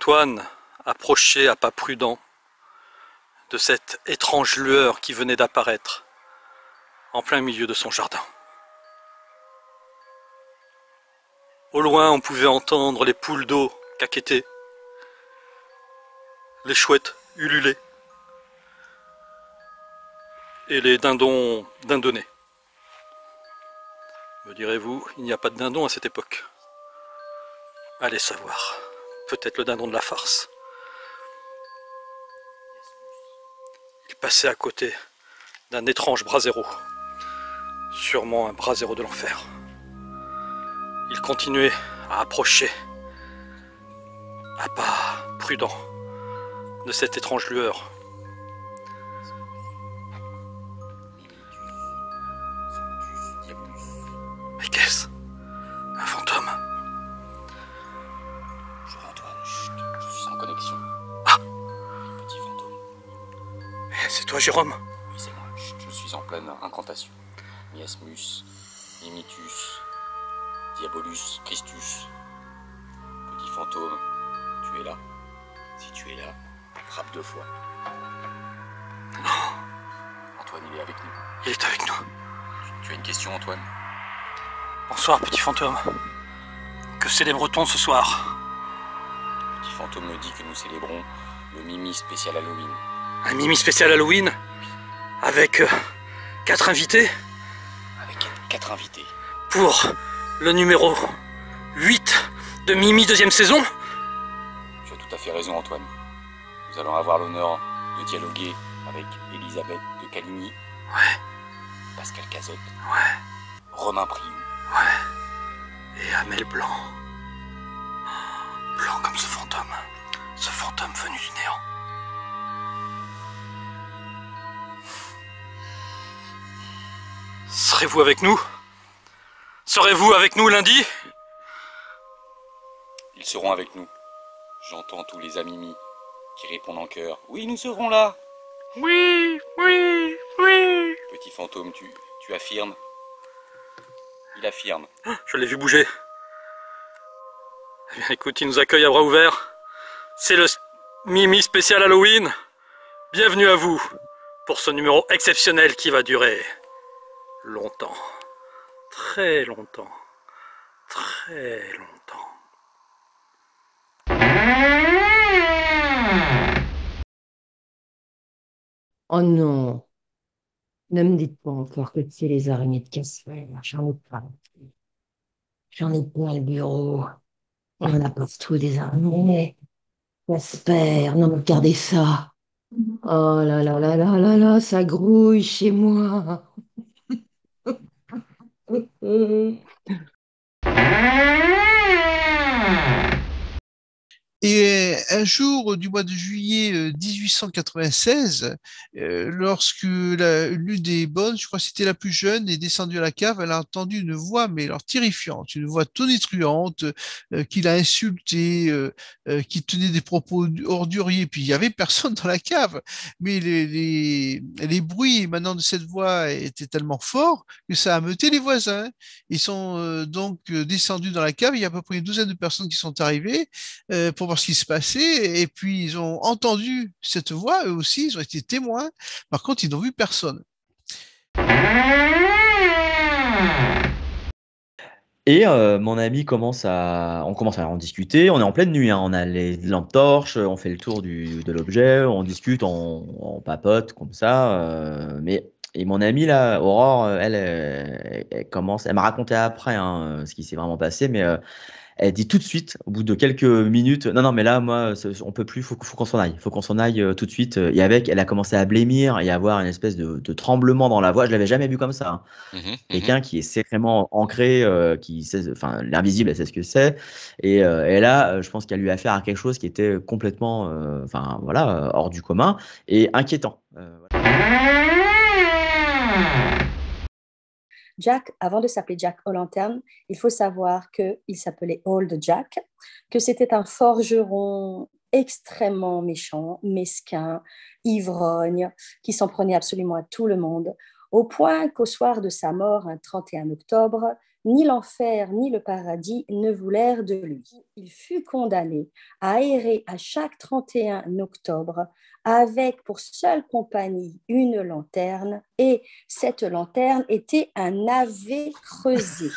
Antoine approchait à pas prudents de cette étrange lueur qui venait d'apparaître en plein milieu de son jardin. Au loin, on pouvait entendre les poules d'eau caqueter, les chouettes ululer et les dindons dindonner. Me direz-vous, il n'y a pas de dindon à cette époque. Allez savoir, peut-être le dindon de la farce. Il passait à côté d'un étrange brasero, sûrement un brasero de l'enfer. Il continuait à approcher, à pas prudent, de cette étrange lueur. Mais qu'est-ce? Un fantôme? Bonjour Antoine, je suis en connexion. Ah! Petit fantôme. C'est toi, Jérôme? Oui, c'est moi, je suis en pleine incantation. Miasmus, Mimitus, Diabolus, Christus. Petit fantôme, tu es là. Si tu es là, frappe 2 fois. Antoine, il est avec nous. Il est avec nous. Tu as une question, Antoine? Bonsoir, petit fantôme. Que célèbre-t-on ce soir? Petit fantôme me dit que nous célébrons le Mimi spécial Halloween. Un Mimi spécial Halloween? Avec 4 invités? Avec 4 invités. Pour le numéro 8 de Mimi deuxième saison? Tu as tout à fait raison, Antoine. Nous allons avoir l'honneur de dialoguer avec Elisabeth de Caligny. Ouais. Pascal Cazotte. Ouais. Romain Priou. Ouais. Et Amel Blanc. Blanc comme ce fantôme venu du néant. Serez-vous avec nous? Serez-vous avec nous lundi? Ils seront avec nous. J'entends tous les amimi qui répondent en chœur. Oui, nous serons là. Oui, oui, oui. Petit fantôme, tu affirmes? Il affirme. Je l'ai vu bouger. Eh bien, écoute, il nous accueille à bras ouverts. C'est le Mimi spécial Halloween. Bienvenue à vous pour ce numéro exceptionnel qui va durer longtemps. Très longtemps. Très longtemps. Oh non, ne me dites pas encore que c'est les araignées de Casper. J'en ai pas. J'en ai plein le bureau. On en a partout des araignées. Casper, non mais regardez ça. Oh là là là là là là, ça grouille chez moi. Et un jour du mois de juillet 1896, lorsque l'une des bonnes, je crois que c'était la plus jeune, est descendue à la cave, elle a entendu une voix, mais alors terrifiante, une voix tonitruante, qui l'a insultée, qui tenait des propos orduriers. Puis il y avait personne dans la cave, mais les bruits émanant de cette voix étaient tellement forts que ça a ameuté les voisins. Ils sont donc descendus dans la cave. Il y a à peu près une douzaine de personnes qui sont arrivées pour voir ce qui se passait. Et puis, ils ont entendu cette voix, eux aussi, ils ont été témoins. Par contre, ils n'ont vu personne. Et mon ami on commence à en discuter. On est en pleine nuit, hein. On a les lampes torches, on fait le tour de l'objet, on discute, on papote comme ça. Et mon amie là, Aurore, elle commence. Elle m'a raconté après hein, ce qui s'est vraiment passé, mais elle dit tout de suite, au bout de quelques minutes, non, non, mais là, moi, on peut plus, faut qu'on s'en aille, faut qu'on s'en aille tout de suite. Et avec, elle a commencé à blêmir et à avoir une espèce de tremblement dans la voix. Je l'avais jamais vu comme ça, hein. Quelqu'un qui est sacrément ancré, qui sait, enfin, l'invisible, elle sait ce que c'est. Et là, je pense qu'elle lui a affaire à quelque chose qui était complètement, enfin, voilà, hors du commun et inquiétant. Jack, avant de s'appeler Jack O'Lantern, il faut savoir qu'il s'appelait Old Jack, que c'était un forgeron extrêmement méchant, mesquin, ivrogne, qui s'en prenait absolument à tout le monde, au point qu'au soir de sa mort, un 31 octobre, Ni l'enfer ni le paradis ne voulèrent de lui. Il fut condamné à errer à chaque 31 octobre avec pour seule compagnie une lanterne, et cette lanterne était un navet creusé.